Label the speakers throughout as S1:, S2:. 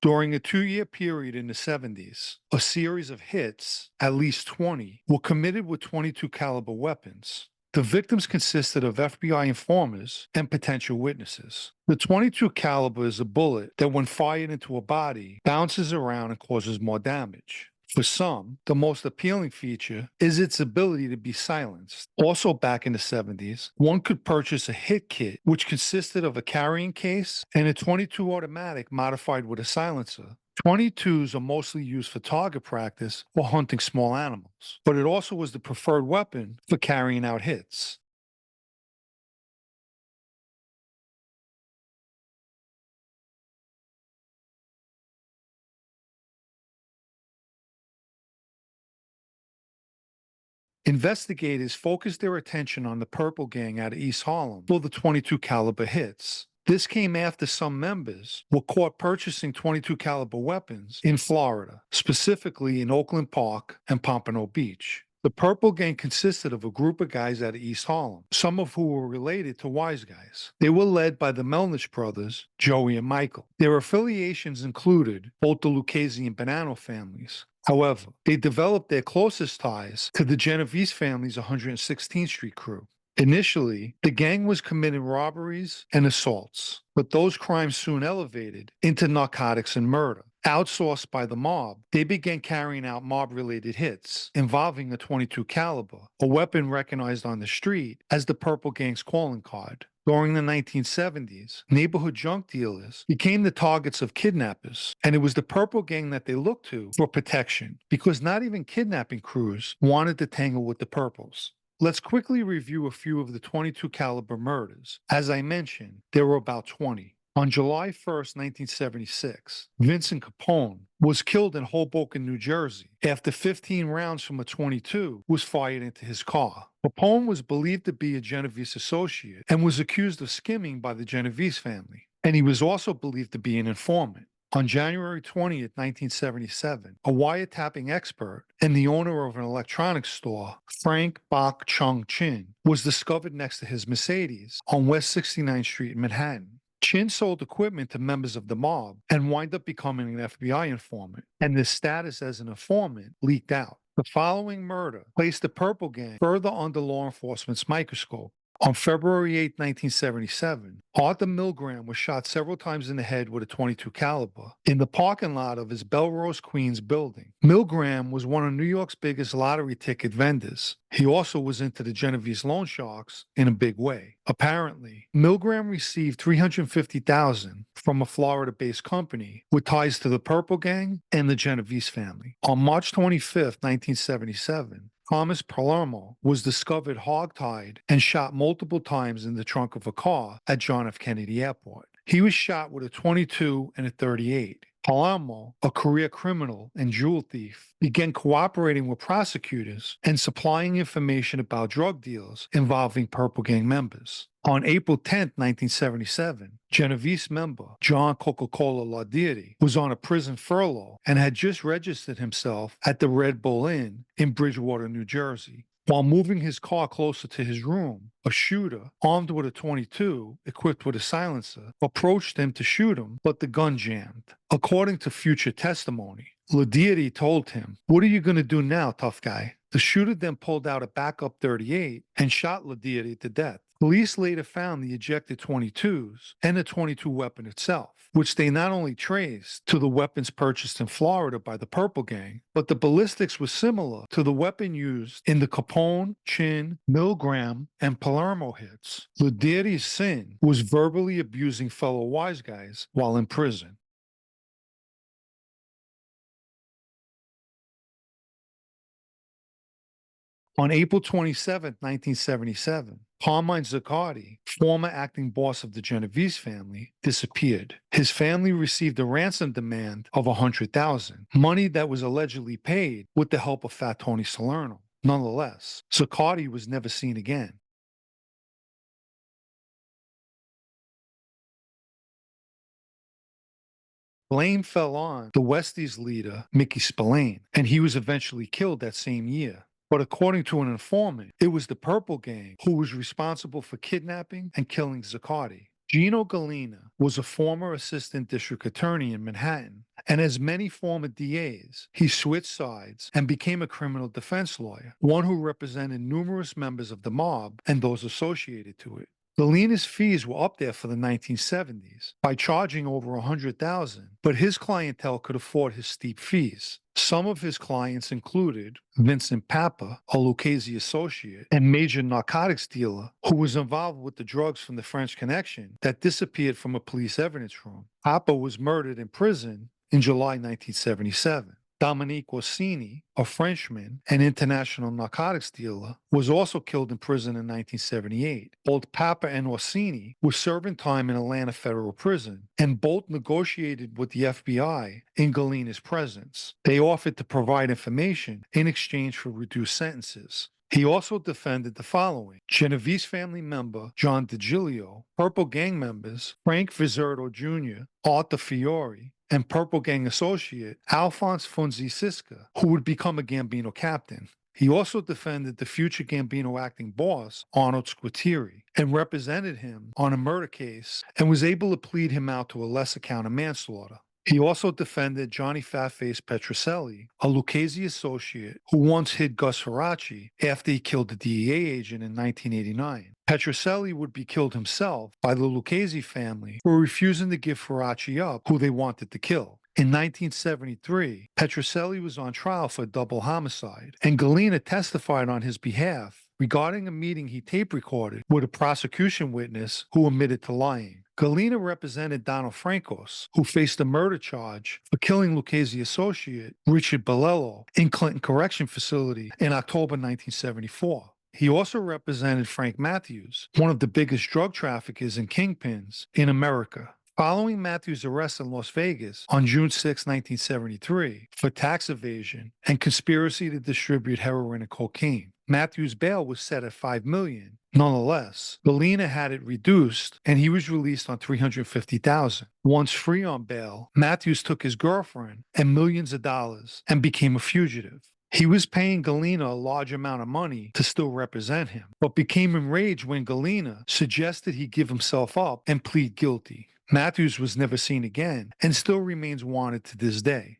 S1: During a 2-year period in the 70s, a series of hits, at least 20, were committed with 22 caliber weapons. The victims consisted of FBI informers and potential witnesses. The 22 caliber is a bullet that when fired into a body bounces around and causes more damage. For some, the most appealing feature is its ability to be silenced. Also back in the 70s, one could purchase a hit kit which consisted of a carrying case and a 22 automatic modified with a silencer. 22s are mostly used for target practice or hunting small animals, but it also was the preferred weapon for carrying out hits. Investigators focused their attention on the Purple Gang out of East Harlem for the 22 caliber hits. This came after some members were caught purchasing 22 caliber weapons in Florida, specifically in Oakland Park and Pompano Beach. The Purple Gang consisted of a group of guys out of East Harlem, some of who were related to Wise Guys. They were led by the Melnish brothers, Joey and Michael. Their affiliations included both the Lucchese and Bonanno families. However, they developed their closest ties to the Genovese family's 116th Street crew. Initially, the gang was committing robberies and assaults, but those crimes soon elevated into narcotics and murder. Outsourced by the mob, they began carrying out mob-related hits involving a 22 caliber, a weapon recognized on the street as the Purple Gang's calling card. During the 1970s, neighborhood junk dealers became the targets of kidnappers, and it was the Purple Gang that they looked to for protection because not even kidnapping crews wanted to tangle with the Purples. Let's quickly review a few of the 22 caliber murders. As I mentioned, there were about 20. On July 1st, 1976, Vincent Capone was killed in Hoboken, New Jersey, after 15 rounds from a 22 was fired into his car. Capone was believed to be a Genovese associate and was accused of skimming by the Genovese family, and he was also believed to be an informant. On January 20th, 1977, a wiretapping expert and the owner of an electronics store, Frank Bok Chung Chin, was discovered next to his Mercedes on West 69th Street in Manhattan. Chin sold equipment to members of the mob and wound up becoming an FBI informant, and his status as an informant leaked out. The following murder placed the Purple Gang further under law enforcement's microscope. On February 8, 1977, Arthur Milgram was shot several times in the head with a 22 caliber in the parking lot of his Belrose, Queens building. Milgram was one of New York's biggest lottery ticket vendors. He also was into the Genovese loan sharks in a big way. Apparently, Milgram received $350,000 from a Florida-based company with ties to the Purple Gang and the Genovese family. On March 25, 1977, Thomas Palermo was discovered hogtied and shot multiple times in the trunk of a car at John F. Kennedy Airport. He was shot with a 22 and a 38. Palermo, a career criminal and jewel thief, began cooperating with prosecutors and supplying information about drug deals involving Purple Gang members. On April 10, 1977, Genovese member John Coca-Cola Lardieri was on a prison furlough and had just registered himself at the Red Bull Inn in Bridgewater, New Jersey. While moving his car closer to his room, a shooter, armed with a 22, equipped with a silencer, approached him to shoot him, but the gun jammed. According to future testimony, Lardieri told him, "What are you going to do now, tough guy?" The shooter then pulled out a backup 38 and shot Lardieri to death. Police later found the ejected 22s and the 22 weapon itself, which they not only traced to the weapons purchased in Florida by the Purple Gang, but the ballistics was similar to the weapon used in the Capone, Chin, Milgram, and Palermo hits. Lardieri's sin was verbally abusing fellow Wise Guys while in prison. On April 27, 1977, Carmine Zaccardi, former acting boss of the Genovese family, disappeared. His family received a ransom demand of $100,000, money that was allegedly paid with the help of Fat Tony Salerno. Nonetheless, Zaccardi was never seen again. Blame fell on the Westies leader, Mickey Spillane, and he was eventually killed that same year. But according to an informant, it was the Purple Gang who was responsible for kidnapping and killing Zaccardi. Gino Galina was a former assistant district attorney in Manhattan And as many former DAs, he switched sides and became a criminal defense lawyer, one who represented numerous members of the mob and those associated to it. Galina's fees were up there for the 1970s by charging over $100,000, but his clientele could afford his steep fees. Some of his clients included Vincent Papa, a Lucchese associate and major narcotics dealer who was involved with the drugs from the French Connection that disappeared from a police evidence room. Papa was murdered in prison in July 1977. Dominique Orsini, a Frenchman and international narcotics dealer, was also killed in prison in 1978. Both Papa and Orsini were serving time in Atlanta Federal Prison, and both negotiated with the FBI in Galina's presence. They offered to provide information in exchange for reduced sentences. He also defended the following: Genovese family member John DiGilio, Purple Gang members Frank Vizerto Jr., Arthur Fiore, and Purple Gang associate Alphonse Funzi Siska, who would become a Gambino captain. He also defended the future Gambino acting boss, Arnold Squitieri, and represented him on a murder case and was able to plead him out to a lesser count of manslaughter. He also defended Johnny Fatface Petrocelli, a Lucchese associate who once hid Gus Faraci after he killed the DEA agent in 1989. Petrocelli would be killed himself by the Lucchese family for refusing to give Faraci up, who they wanted to kill. In 1973, Petrocelli was on trial for a double homicide, and Galina testified on his behalf regarding a meeting he tape recorded with a prosecution witness who admitted to lying. Galina represented Donald Francos, who faced a murder charge for killing Lucchese associate Richard Balello in Clinton Correction Facility in October 1974. He also represented Frank Matthews, one of the biggest drug traffickers and kingpins in America. Following Matthews' arrest in Las Vegas on June 6, 1973, for tax evasion and conspiracy to distribute heroin and cocaine, Matthews' bail was set at $5 million. Nonetheless, Galina had it reduced and he was released on $350,000. Once free on bail, Matthews took his girlfriend and millions of dollars and became a fugitive. He was paying Galina a large amount of money to still represent him, but became enraged when Galina suggested he give himself up and plead guilty. Matthews was never seen again and still remains wanted to this day.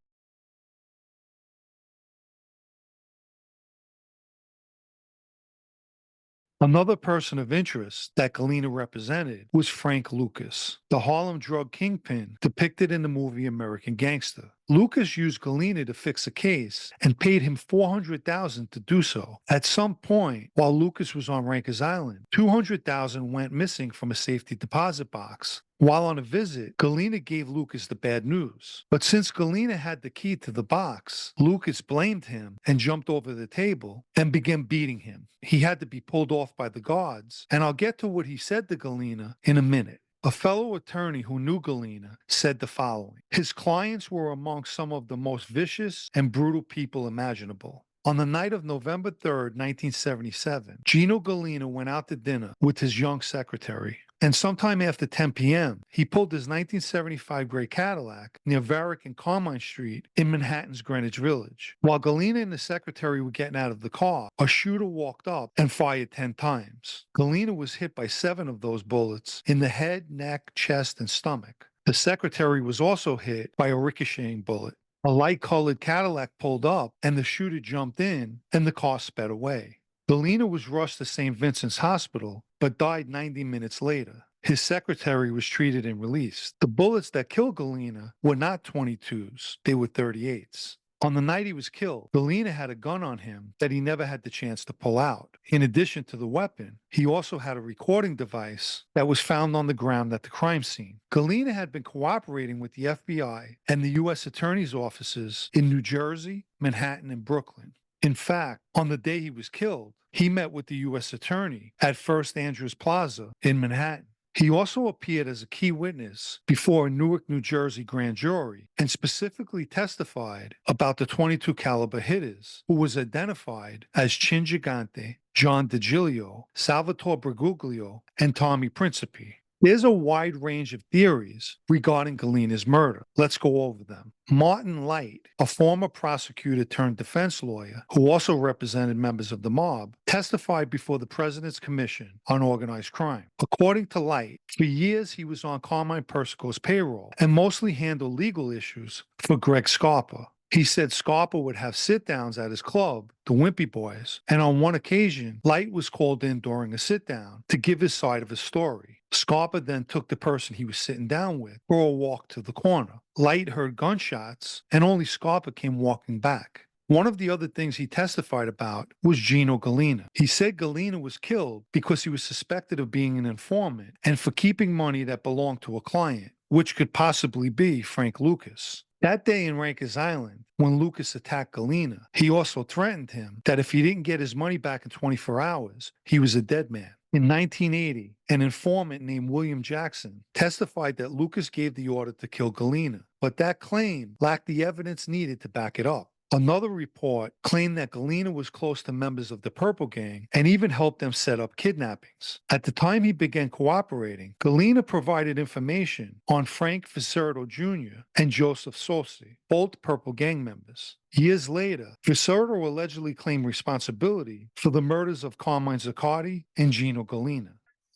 S1: Another person of interest that Galina represented was Frank Lucas, the Harlem drug kingpin depicted in the movie American Gangster. Lucas used Galina to fix a case and paid him $400,000 to do so. At some point, while Lucas was on Rikers Island, $200,000 went missing from a safety deposit box. While on a visit, Galina gave Lucas the bad news. But since Galina had the key to the box, Lucas blamed him and jumped over the table and began beating him. He had to be pulled off by the guards, and I'll get to what he said to Galina in a minute. A fellow attorney who knew Galina said the following: his clients were among some of the most vicious and brutal people imaginable. On the night of November 3rd, 1977, Gino Galina went out to dinner with his young secretary. And sometime after 10 p.m., he pulled his 1975 gray Cadillac near Varick and Carmine Street in Manhattan's Greenwich Village. While Galina and the secretary were getting out of the car, a shooter walked up and fired 10 times. Galina was hit by 7 of those bullets in the head, neck, chest, and stomach. The secretary was also hit by a ricocheting bullet. A light-colored Cadillac pulled up, and the shooter jumped in, and the car sped away. Galina was rushed to St. Vincent's Hospital, but died 90 minutes later. His secretary was treated and released. The bullets that killed Galina were not 22s, they were 38s. On the night he was killed, Galina had a gun on him that he never had the chance to pull out. In addition to the weapon, he also had a recording device that was found on the ground at the crime scene. Galina had been cooperating with the FBI and the U.S. Attorney's offices in New Jersey, Manhattan, and Brooklyn. In fact, on the day he was killed, he met with the U.S. Attorney at First Andrews Plaza in Manhattan. He also appeared as a key witness before a Newark, New Jersey grand jury and specifically testified about the .22 caliber hitters, who was identified as Chin Gigante, John DiGilio, Salvatore Bergoglio, and Tommy Principe. There's a wide range of theories regarding Galina's murder. Let's go over them. Martin Light, a former prosecutor turned defense lawyer who also represented members of the mob, testified before the President's Commission on Organized Crime. According to Light, for years he was on Carmine Persico's payroll and mostly handled legal issues for Greg Scarpa. He said Scarpa would have sit-downs at his club, the Wimpy Boys, and on one occasion, Light was called in during a sit-down to give his side of his story. Scarpa then took the person he was sitting down with for a walk to the corner. Light heard gunshots, and only Scarpa came walking back. One of the other things he testified about was Gino Galina. He said Galina was killed because he was suspected of being an informant and for keeping money that belonged to a client, which could possibly be Frank Lucas. That day in Rikers Island, when Lucas attacked Galina, he also threatened him that if he didn't get his money back in 24 hours, he was a dead man. In 1980, an informant named William Jackson testified that Lucas gave the order to kill Galina, but that claim lacked the evidence needed to back it up. Another report claimed that Galina was close to members of the Purple Gang and even helped them set up kidnappings. At the time he began cooperating, Galina provided information on Frank Vicerto Jr. and Joseph Sosi, both Purple Gang members. Years later, Vicerto allegedly claimed responsibility for the murders of Carmine Zaccardi and Gino Galina.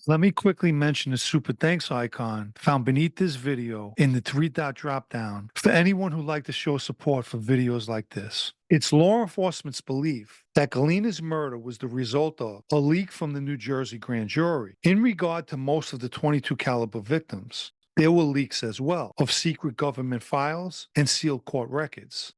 S1: Let me quickly mention the super thanks icon found beneath this video in the three-dot drop-down for anyone who'd like to show support for videos like this. It's law enforcement's belief that Galina's murder was the result of a leak from the New Jersey grand jury. In regard to most of the .22 caliber victims, there were leaks as well of secret government files and sealed court records.